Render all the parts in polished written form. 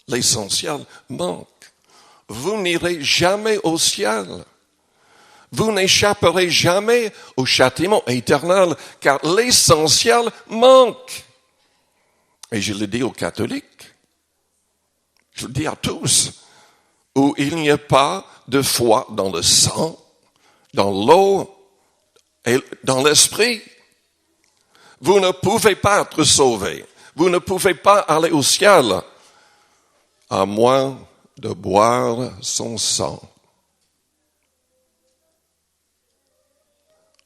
l'essentiel manque. Vous n'irez jamais au ciel. Vous n'échapperez jamais au châtiment éternel, car l'essentiel manque. Et je le dis aux catholiques, je le dis à tous, où il n'y a pas de foi dans le sang, dans l'eau et dans l'esprit, vous ne pouvez pas être sauvés. Vous ne pouvez pas aller au ciel à moins de boire son sang.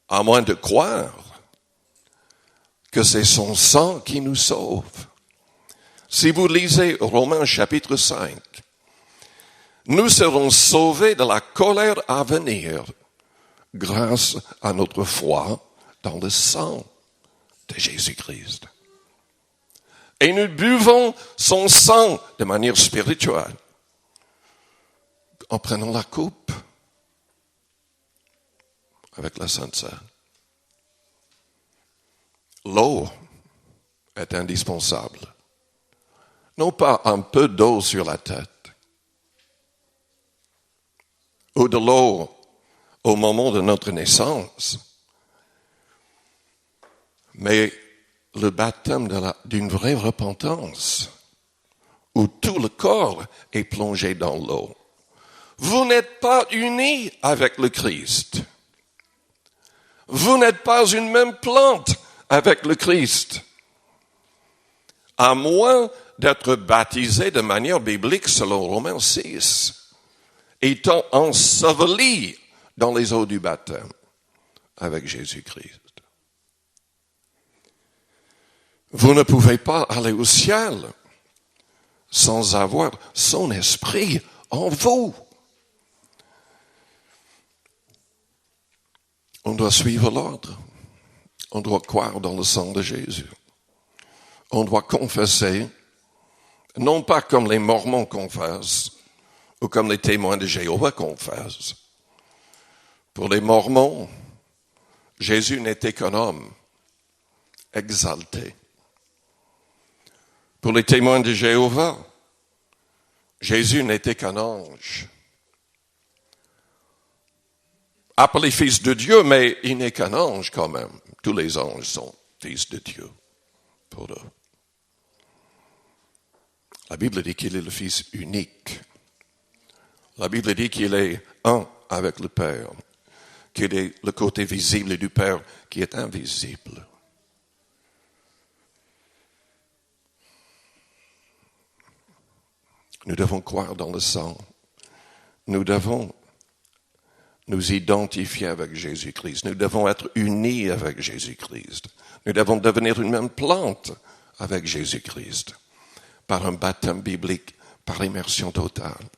À moins de croire que c'est son sang qui nous sauve. Si vous lisez Romains chapitre 5, nous serons sauvés de la colère à venir grâce à notre foi dans le sang de Jésus-Christ. Et nous buvons son sang de manière spirituelle en prenant la coupe avec la Sainte Seine. L'eau est indispensable. Non pas un peu d'eau sur la tête, ou de l'eau au moment de notre naissance, mais le baptême d'une vraie repentance, où tout le corps est plongé dans l'eau. Vous n'êtes pas unis avec le Christ. Vous n'êtes pas une même plante avec le Christ. À moins d'être baptisé de manière biblique selon Romains 6, étant enseveli dans les eaux du baptême avec Jésus-Christ. Vous ne pouvez pas aller au ciel sans avoir son esprit en vous. On doit suivre l'ordre. On doit croire dans le sang de Jésus. On doit confesser, non pas comme les Mormons confessent, ou comme les témoins de Jéhovah confessent. Pour les Mormons, Jésus n'était qu'un homme exalté. Pour les témoins de Jéhovah, Jésus n'était qu'un ange. Appelé fils de Dieu, mais il n'est qu'un ange quand même. Tous les anges sont fils de Dieu pour eux. La Bible dit qu'il est le Fils unique. La Bible dit qu'il est un avec le Père, qu'il est le côté visible du Père qui est invisible. Nous devons croire dans le sang. Nous devons nous identifier avec Jésus-Christ. Nous devons être unis avec Jésus-Christ. Nous devons devenir une même plante avec Jésus-Christ par un baptême biblique, par immersion totale.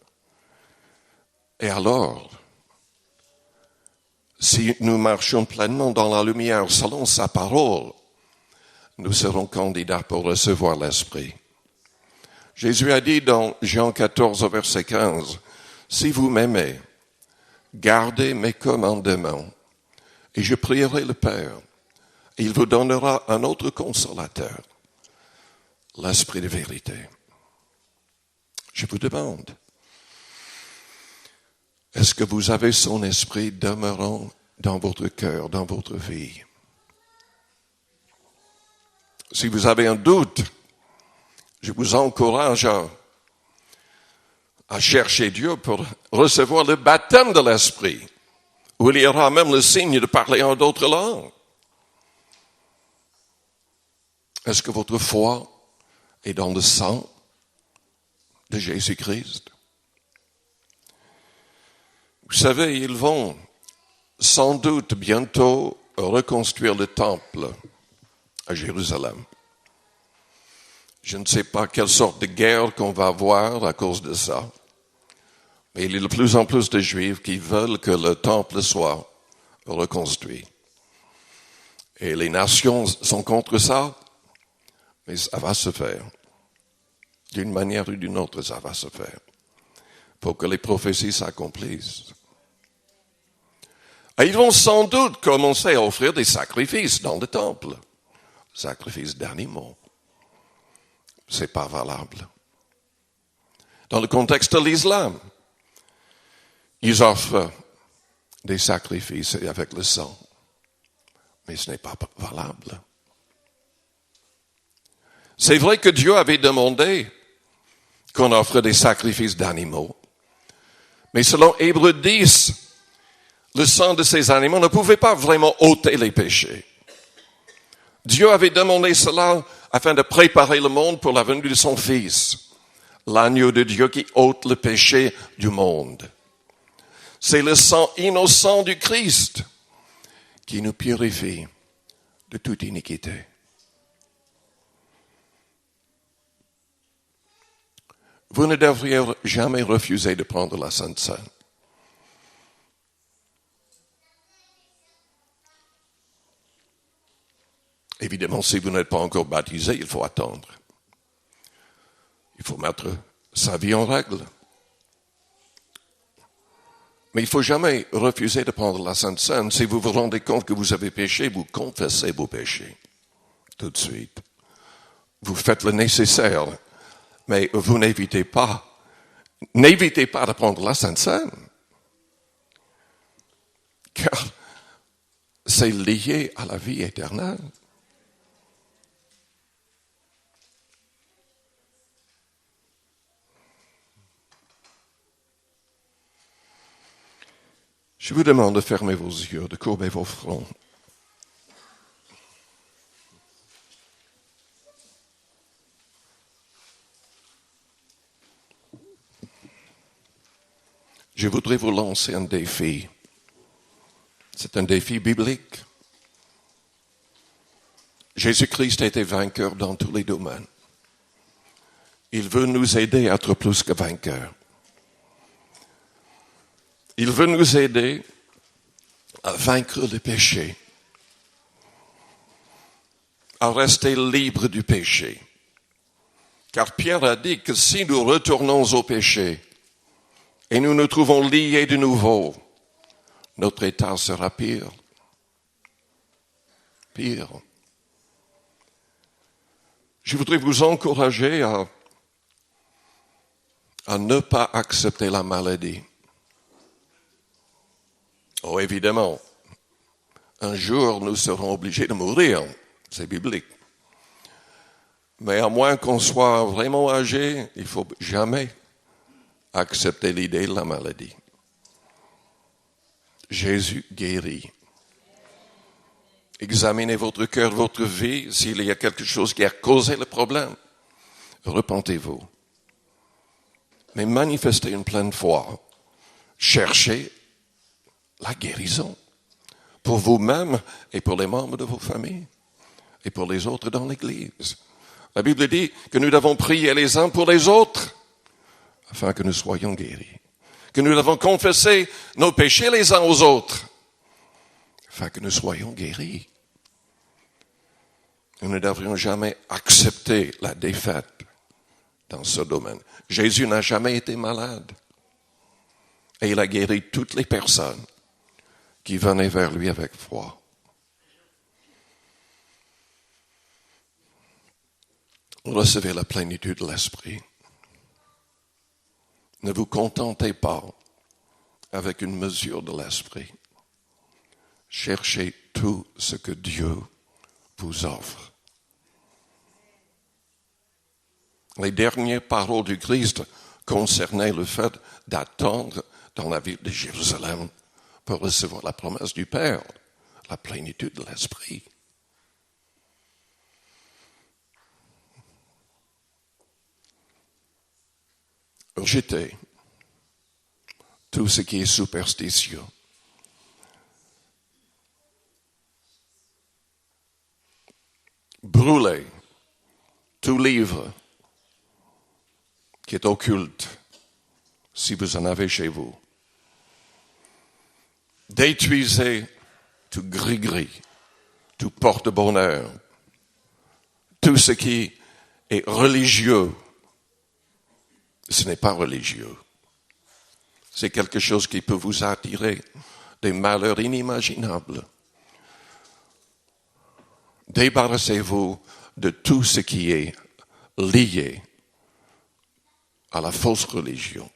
Et alors, si nous marchons pleinement dans la lumière selon sa parole, nous serons candidats pour recevoir l'Esprit. Jésus a dit dans Jean 14, verset 15, « Si vous m'aimez, gardez mes commandements, et je prierai le Père, et il vous donnera un autre consolateur, l'Esprit de vérité. » Je vous demande, est-ce que vous avez son Esprit demeurant dans votre cœur, dans votre vie? Si vous avez un doute, je vous encourage à chercher Dieu pour recevoir le baptême de l'Esprit, où il y aura même le signe de parler en d'autres langues. Est-ce que votre foi est dans le sang de Jésus-Christ? Vous savez, ils vont sans doute bientôt reconstruire le temple à Jérusalem. Je ne sais pas quelle sorte de guerre qu'on va avoir à cause de ça. Mais il y a de plus en plus de Juifs qui veulent que le temple soit reconstruit. Et les nations sont contre ça, mais ça va se faire. D'une manière ou d'une autre, ça va se faire. Pour que les prophéties s'accomplissent. Et ils vont sans doute commencer à offrir des sacrifices dans le temple. Sacrifices d'animaux. C'est pas valable. Dans le contexte de l'islam, ils offrent des sacrifices avec le sang. Mais ce n'est pas valable. C'est vrai que Dieu avait demandé qu'on offre des sacrifices d'animaux. Mais selon Hébreux 10, le sang de ces animaux ne pouvait pas vraiment ôter les péchés. Dieu avait demandé cela afin de préparer le monde pour la venue de son Fils, l'agneau de Dieu qui ôte le péché du monde. C'est le sang innocent du Christ qui nous purifie de toute iniquité. Vous ne devriez jamais refuser de prendre la Sainte Seine. Évidemment, si vous n'êtes pas encore baptisé, il faut attendre. Il faut mettre sa vie en règle. Mais il ne faut jamais refuser de prendre la Sainte Seine. Si vous vous rendez compte que vous avez péché, vous confessez vos péchés tout de suite. Vous faites le nécessaire, mais vous n'évitez pas de prendre la Sainte Seine. Car c'est lié à la vie éternelle. Je vous demande de fermer vos yeux, de courber vos fronts. Je voudrais vous lancer un défi. C'est un défi biblique. Jésus-Christ a été vainqueur dans tous les domaines. Il veut nous aider à être plus que vainqueurs. Il veut nous aider à vaincre le péché, à rester libre du péché. Car Pierre a dit que si nous retournons au péché et nous nous trouvons liés de nouveau, notre état sera pire. Pire. Je voudrais vous encourager à ne pas accepter la maladie. Oh, évidemment, un jour nous serons obligés de mourir, c'est biblique. Mais à moins qu'on soit vraiment âgé, il ne faut jamais accepter l'idée de la maladie. Jésus guérit. Examinez votre cœur, votre vie, s'il y a quelque chose qui a causé le problème. Repentez-vous. Mais manifestez une pleine foi. Cherchez la guérison pour vous-même et pour les membres de vos familles et pour les autres dans l'Église. La Bible dit que nous devons prier les uns pour les autres afin que nous soyons guéris. Que nous devons confesser nos péchés les uns aux autres afin que nous soyons guéris. Nous ne devrions jamais accepter la défaite dans ce domaine. Jésus n'a jamais été malade et il a guéri toutes les personnes qui venaient vers lui avec foi. Recevez la plénitude de l'Esprit. Ne vous contentez pas avec une mesure de l'Esprit. Cherchez tout ce que Dieu vous offre. Les dernières paroles du Christ concernaient le fait d'attendre dans la ville de Jérusalem pour recevoir la promesse du Père, la plénitude de l'Esprit. Rejetez tout ce qui est superstitieux. Brûlez tout livre qui est occulte, si vous en avez chez vous. Détruisez tout gris-gris, tout porte-bonheur, tout ce qui est religieux. Ce n'est pas religieux. C'est quelque chose qui peut vous attirer des malheurs inimaginables. Débarrassez-vous de tout ce qui est lié à la fausse religion.